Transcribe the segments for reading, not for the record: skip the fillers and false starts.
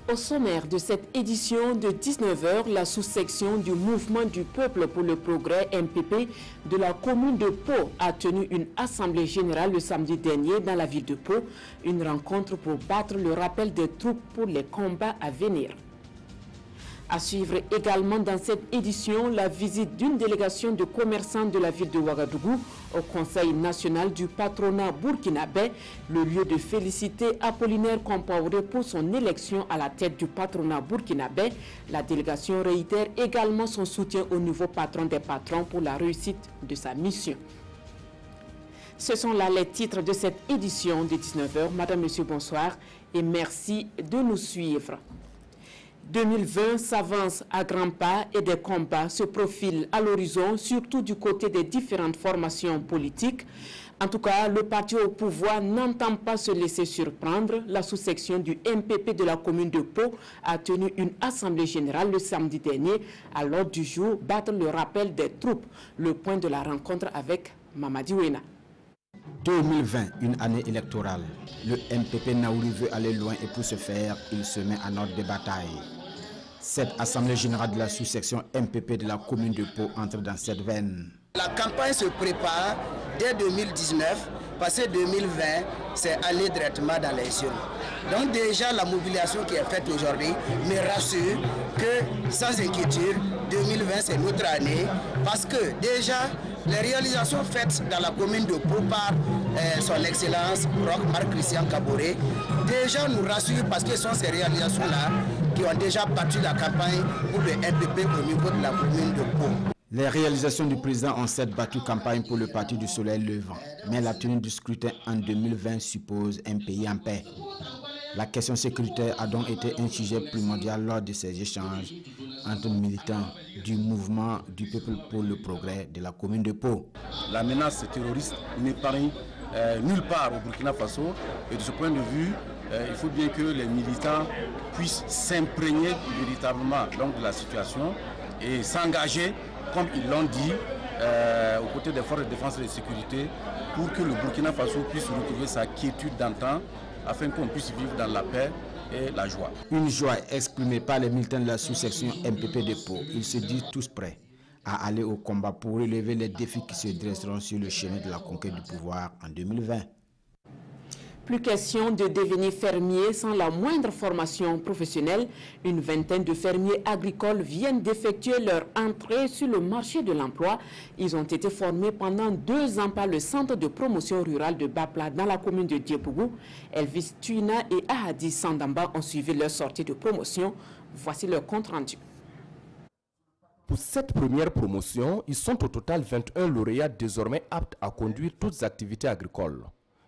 Au sommaire de cette édition de 19h, la sous-section du Mouvement du Peuple pour le Progrès MPP de la commune de Pau a tenu une assemblée générale le samedi dernier dans la ville de Pau, une rencontre pour battre le rappel des troupes pour les combats à venir. À suivre également dans cette édition la visite d'une délégation de commerçants de la ville de Ouagadougou au Conseil national du patronat burkinabé, le lieu de féliciter Apollinaire Compaoré pour son élection à la tête du patronat burkinabé. La délégation réitère également son soutien au nouveau patron des patrons pour la réussite de sa mission. Ce sont là les titres de cette édition de 19h. Madame, Monsieur, bonsoir et merci de nous suivre. 2020 s'avance à grands pas et des combats se profilent à l'horizon, surtout du côté des différentes formations politiques. En tout cas, le parti au pouvoir n'entend pas se laisser surprendre. La sous-section du MPP de la commune de Pau a tenu une assemblée générale le samedi dernier. À l'ordre du jour, battre le rappel des troupes. Le point de la rencontre avec Mamadi Ouena. 2020, une année électorale. Le MPP Naouri veut aller loin et pour ce faire, il se met en ordre de bataille. Cette assemblée générale de la sous-section MPP de la commune de Pau entre dans cette veine. La campagne se prépare dès 2019, parce que 2020, c'est aller directement dans les urnes. Donc déjà, la mobilisation qui est faite aujourd'hui me rassure que, sans inquiétude, 2020 c'est notre année, parce que déjà, les réalisations faites dans la commune de Pau par son excellence Marc-Christian Kaboré, déjà nous rassurent parce que ce sont ces réalisations-là qui ont déjà battu la campagne pour le MPP au niveau de la commune de Pau. Les réalisations du président ont certes battu campagne pour le parti du soleil levant, mais la tenue du scrutin en 2020 suppose un pays en paix. La question sécuritaire a donc été un sujet primordial lors de ces échanges entre militants du mouvement du peuple pour le progrès de la commune de Pau. La menace terroriste n'épargne nulle part au Burkina Faso et de ce point de vue, il faut bien que les militants puissent s'imprégner véritablement donc, de la situation et s'engager, comme ils l'ont dit, aux côtés des forces de défense et de sécurité pour que le Burkina Faso puisse retrouver sa quiétude d'antan afin qu'on puisse vivre dans la paix et la joie. Une joie exprimée par les militants de la sous-section MPP de Pau. Ils se disent tous prêts à aller au combat pour relever les défis qui se dresseront sur le chemin de la conquête du pouvoir en 2020. Plus question de devenir fermier sans la moindre formation professionnelle. Une vingtaine de fermiers agricoles viennent d'effectuer leur entrée sur le marché de l'emploi. Ils ont été formés pendant 2 ans par le Centre de promotion rurale de Bapla dans la commune de Diebougou. Elvis Tuina et Ahadi Sandamba ont suivi leur sortie de promotion. Voici leur compte rendu. Pour cette première promotion, ils sont au total 21 lauréats désormais aptes à conduire toutes les activités agricoles.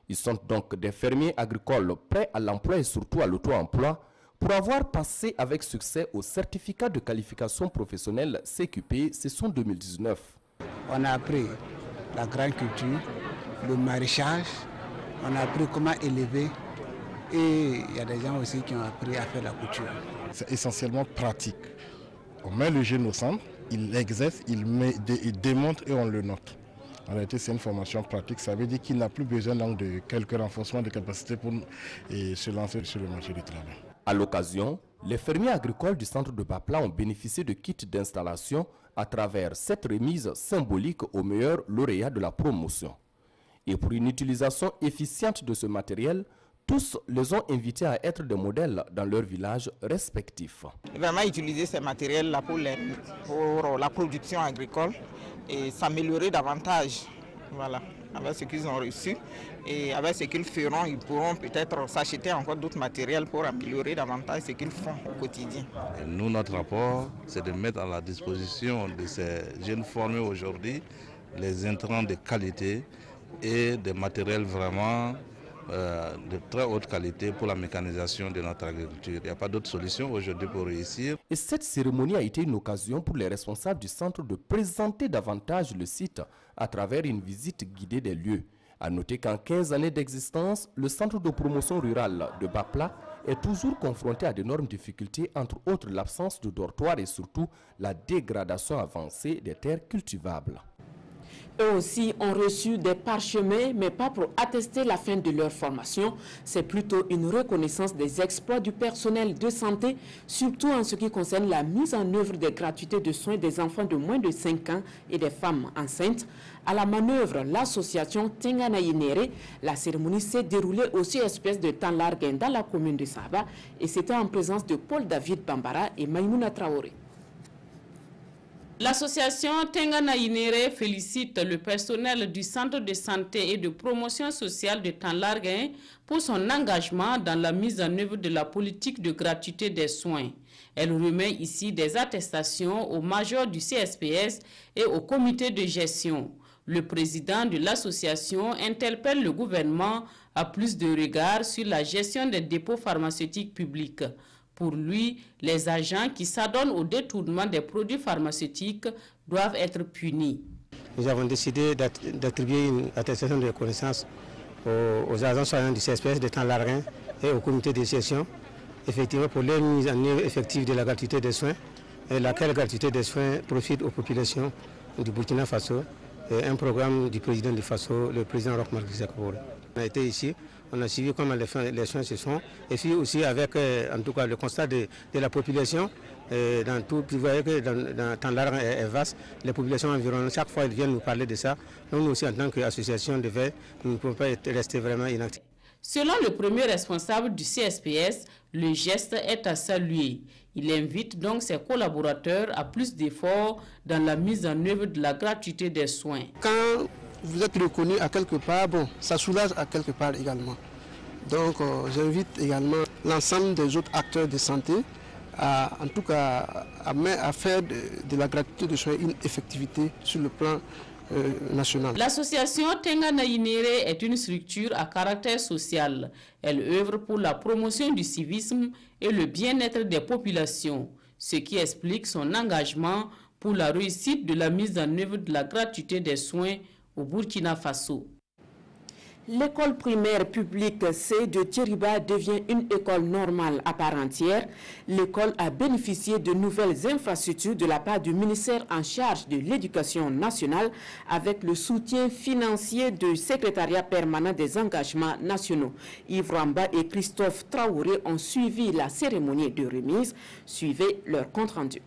Ils sont donc des fermiers agricoles prêts à l'emploi et surtout à l'auto-emploi pour avoir passé avec succès au certificat de qualification professionnelle CQP session 2019. On a appris la grande culture, le maraîchage, on a appris comment élever et il y a des gens aussi qui ont appris à faire la couture. C'est essentiellement pratique. On met le jeune au centre, il exerce, il démontre et on le note. En réalité, c'est une formation pratique. Ça veut dire qu'il n'a plus besoin donc, de quelques renforcements de capacités pour se lancer sur le marché du travail. À l'occasion, les fermiers agricoles du centre de Bapla ont bénéficié de kits d'installation à travers cette remise symbolique aux meilleurs lauréats de la promotion. Et pour une utilisation efficiente de ce matériel, tous les ont invités à être des modèles dans leurs villages respectifs. Vraiment utiliser ces matériels-là pour la production agricole et s'améliorer davantage, voilà, avec ce qu'ils ont reçu et avec ce qu'ils feront, ils pourront peut-être s'acheter encore d'autres matériels pour améliorer davantage ce qu'ils font au quotidien. Et nous, notre rapport, c'est de mettre à la disposition de ces jeunes formés aujourd'hui les intrants de qualité et des matériels vraiment de très haute qualité pour la mécanisation de notre agriculture. Il n'y a pas d'autre solution aujourd'hui pour réussir. Et cette cérémonie a été une occasion pour les responsables du centre de présenter davantage le site à travers une visite guidée des lieux. À noter qu'en 15 années d'existence, le centre de promotion rurale de Bapla est toujours confronté à d'énormes difficultés, entre autres l'absence de dortoirs et surtout la dégradation avancée des terres cultivables. Eux aussi ont reçu des parchemins, mais pas pour attester la fin de leur formation. C'est plutôt une reconnaissance des exploits du personnel de santé, surtout en ce qui concerne la mise en œuvre des gratuités de soins des enfants de moins de 5 ans et des femmes enceintes. À la manœuvre, l'association Tengana Yinere, la cérémonie s'est déroulée au CSPS de Tanlarguin dans la commune de Saba et c'était en présence de Paul David Bambara et Maïmouna Traoré. L'association Tengana Yinere félicite le personnel du centre de santé et de promotion sociale de Tanlarguin pour son engagement dans la mise en œuvre de la politique de gratuité des soins. Elle remet ici des attestations au major du CSPS et au comité de gestion. Le président de l'association interpelle le gouvernement à plus de regard sur la gestion des dépôts pharmaceutiques publics. Pour lui, les agents qui s'adonnent au détournement des produits pharmaceutiques doivent être punis. Nous avons décidé d'attribuer une attestation de reconnaissance aux agents soignants du CSPS de Tanlarguin et au comité de gestion, effectivement pour la mise en œuvre effective de la gratuité des soins, et laquelle gratuité des soins profite aux populations du Burkina Faso, et un programme du président du Faso, le président Roch Marc Kabore. On a été ici. On a suivi comment les soins se font, et puis aussi avec en tout cas le constat de la population. Dans tout, vous voyez que dans Tanlarguin est vaste, les populations environnantes, chaque fois ils viennent nous parler de ça. Donc nous aussi en tant qu'association de veille, nous ne pouvons pas rester vraiment inactifs. Selon le premier responsable du CSPS, le geste est à saluer. Il invite donc ses collaborateurs à plus d'efforts dans la mise en œuvre de la gratuité des soins. Quand vous êtes reconnu à quelque part, bon, ça soulage à quelque part également. Donc j'invite également l'ensemble des autres acteurs de santé en tout cas à faire de la gratuité de soins une effectivité sur le plan national. L'association Tengana Yinere est une structure à caractère social. Elle œuvre pour la promotion du civisme et le bien-être des populations, ce qui explique son engagement pour la réussite de la mise en œuvre de la gratuité des soins au Burkina Faso. L'école primaire publique C de Djeriba devient une école normale à part entière. L'école a bénéficié de nouvelles infrastructures de la part du ministère en charge de l'éducation nationale avec le soutien financier du secrétariat permanent des engagements nationaux. Yves Ramba et Christophe Traoré ont suivi la cérémonie de remise. Suivez leur compte-rendu.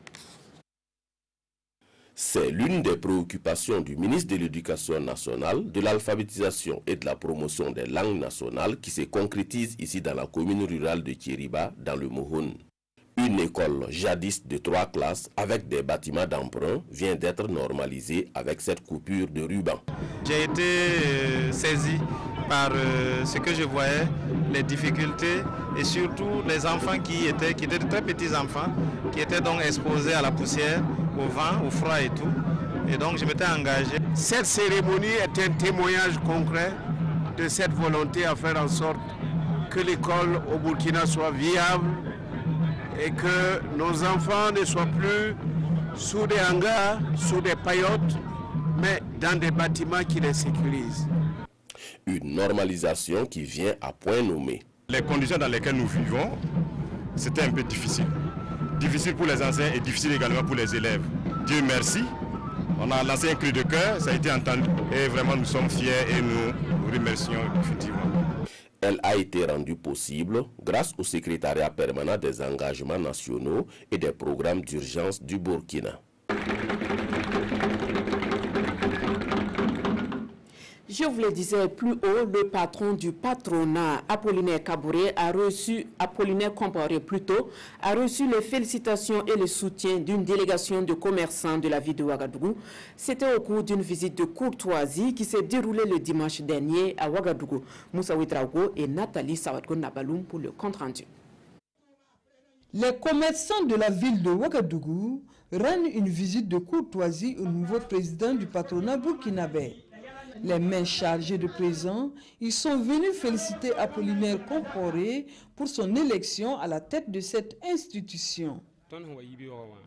C'est l'une des préoccupations du ministre de l'Éducation nationale, de l'alphabétisation et de la promotion des langues nationales qui se concrétise ici dans la commune rurale de Djeriba, dans le Mohun. Une école jadis de 3 classes avec des bâtiments d'emprunt vient d'être normalisée avec cette coupure de ruban. J'ai été saisi par ce que je voyais, les difficultés et surtout les enfants qui étaient de très petits enfants, qui étaient donc exposés à la poussière, au vent, au froid et tout. Et donc je m'étais engagé. Cette cérémonie est un témoignage concret de cette volonté à faire en sorte que l'école au Burkina soit viable et que nos enfants ne soient plus sous des hangars, sous des paillotes, mais dans des bâtiments qui les sécurisent. Une normalisation qui vient à point nommé. Les conditions dans lesquelles nous vivons, c'était un peu difficile. Difficile pour les enseignants et difficile également pour les élèves. Dieu merci, on a lancé un cri de cœur, ça a été entendu et vraiment nous sommes fiers et nous remercions effectivement. Elle a été rendue possible grâce au secrétariat permanent des engagements nationaux et des programmes d'urgence du Burkina. Je vous le disais plus haut, le patron du patronat, Apollinaire Kabore, a reçu les félicitations et le soutien d'une délégation de commerçants de la ville de Ouagadougou. C'était au cours d'une visite de courtoisie qui s'est déroulée le dimanche dernier à Ouagadougou. Moussa Ouedraogo et Nathalie Sawadko Nabaloum pour le compte-rendu. Les commerçants de la ville de Ouagadougou rendent une visite de courtoisie au nouveau président du patronat burkinabé. Les mains chargées de présents, ils sont venus féliciter Apollinaire Kabore pour son élection à la tête de cette institution.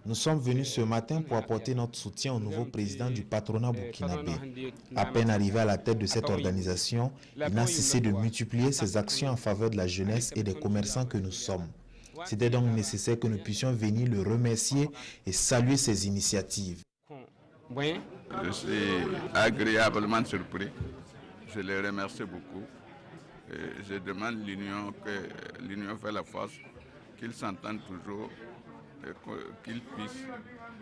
Nous sommes venus ce matin pour apporter notre soutien au nouveau président du patronat burkinabé. À peine arrivé à la tête de cette organisation, il n'a cessé de multiplier ses actions en faveur de la jeunesse et des commerçants que nous sommes. C'était donc nécessaire que nous puissions venir le remercier et saluer ses initiatives. Je suis agréablement surpris. Je les remercie beaucoup. Et je demande que l'union fait la force, qu'ils s'entendent toujours, qu'ils puissent,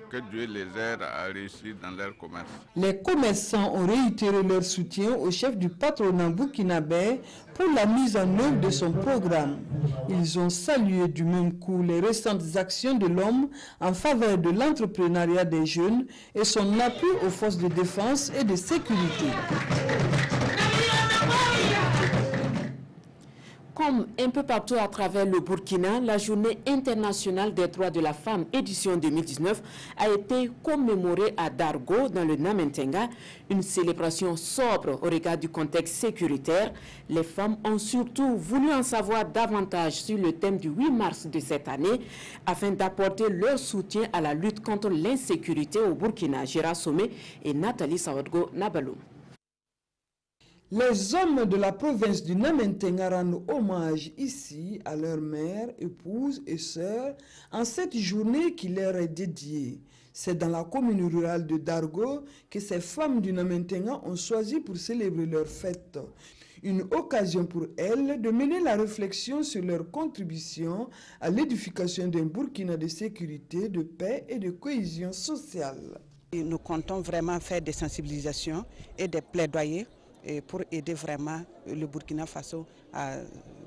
que Dieu les aide à réussir dans leur commerce. Les commerçants ont réitéré leur soutien au chef du patronat burkinabé pour la mise en œuvre de son programme. Ils ont salué du même coup les récentes actions de l'homme en faveur de l'entrepreneuriat des jeunes et son appui aux forces de défense et de sécurité. Comme un peu partout à travers le Burkina, la Journée internationale des droits de la femme édition 2019 a été commémorée à Dargo dans le Namentenga, une célébration sobre au regard du contexte sécuritaire. Les femmes ont surtout voulu en savoir davantage sur le thème du 8 mars de cette année afin d'apporter leur soutien à la lutte contre l'insécurité au Burkina. Gérard Somé et Nathalie Sawadgo Nabalou. Les hommes de la province du Namentenga rendent hommage ici à leurs mères, épouses et sœurs en cette journée qui leur est dédiée. C'est dans la commune rurale de Dargo que ces femmes du Namentenga ont choisi pour célébrer leur fête. Une occasion pour elles de mener la réflexion sur leur contribution à l'édification d'un Burkina de sécurité, de paix et de cohésion sociale. Nous comptons vraiment faire des sensibilisations et des plaidoyers pour aider vraiment le Burkina Faso à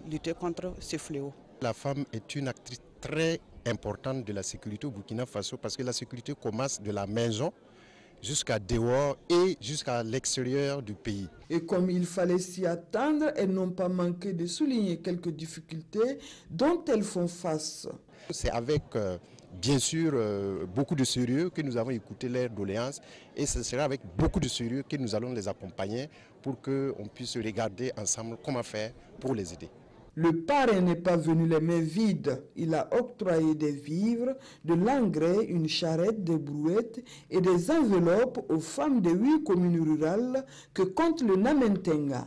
lutter contre ce fléau. La femme est une actrice très importante de la sécurité au Burkina Faso parce que la sécurité commence de la maison jusqu'à dehors et jusqu'à l'extérieur du pays. Et comme il fallait s'y attendre, elles n'ont pas manqué de souligner quelques difficultés dont elles font face. C'est avec bien sûr beaucoup de sérieux que nous avons écouté leurs doléances et ce sera avec beaucoup de sérieux que nous allons les accompagner pour qu'on puisse regarder ensemble comment faire pour les aider. Le parrain n'est pas venu les mains vides. Il a octroyé des vivres, de l'engrais, une charrette, des brouettes et des enveloppes aux femmes des 8 communes rurales que compte le Namentenga.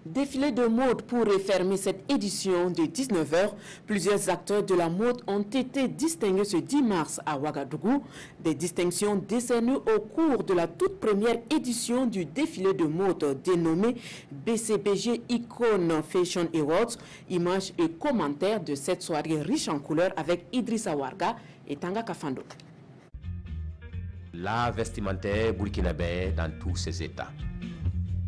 Défilé de mode pour refermer cette édition de 19h. Plusieurs acteurs de la mode ont été distingués ce 10 mars à Ouagadougou. Des distinctions décernées au cours de la toute première édition du défilé de mode dénommé BCBG Icon Fashion Awards. Images et commentaires de cette soirée riche en couleurs avec Idrissa Warga et Tanga Kafando. L'art vestimentaire burkinabé dans tous ses états.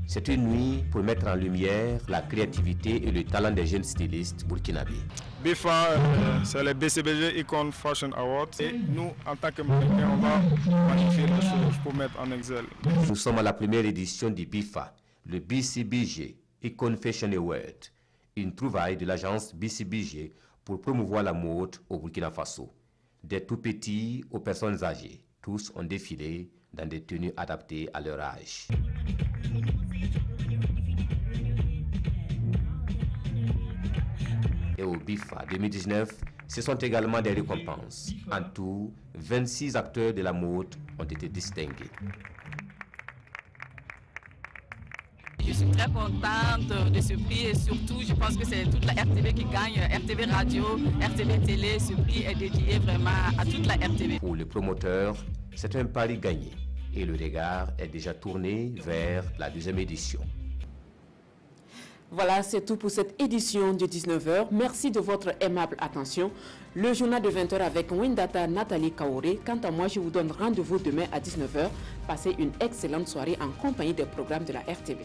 C'est une nuit pour mettre en lumière la créativité et le talent des jeunes stylistes burkinabés. BIFA, c'est le BCBG Icon Fashion Awards. Et nous, en tant que Burkinabés, on va magnifier les choses pour mettre en exergue. Nous sommes à la première édition du BIFA, le BCBG Icon Fashion Award, une trouvaille de l'agence BCBG pour promouvoir la mode au Burkina Faso. Des tout petits aux personnes âgées, tous ont défilé dans des tenues adaptées à leur âge. Et au BIFA 2019, ce sont également des récompenses. En tout, 26 acteurs de la mode ont été distingués. Je suis très contente de ce prix et surtout, je pense que c'est toute la RTV qui gagne, RTV Radio, RTV Télé. Ce prix est dédié vraiment à toute la RTV. Pour le promoteur, c'est un pari gagné et le regard est déjà tourné vers la deuxième édition. Voilà, c'est tout pour cette édition de 19h. Merci de votre aimable attention. Le journal de 20h avec Windata Nathalie Kaoré. Quant à moi, je vous donne rendez-vous demain à 19h. Passez une excellente soirée en compagnie des programmes de la RTV.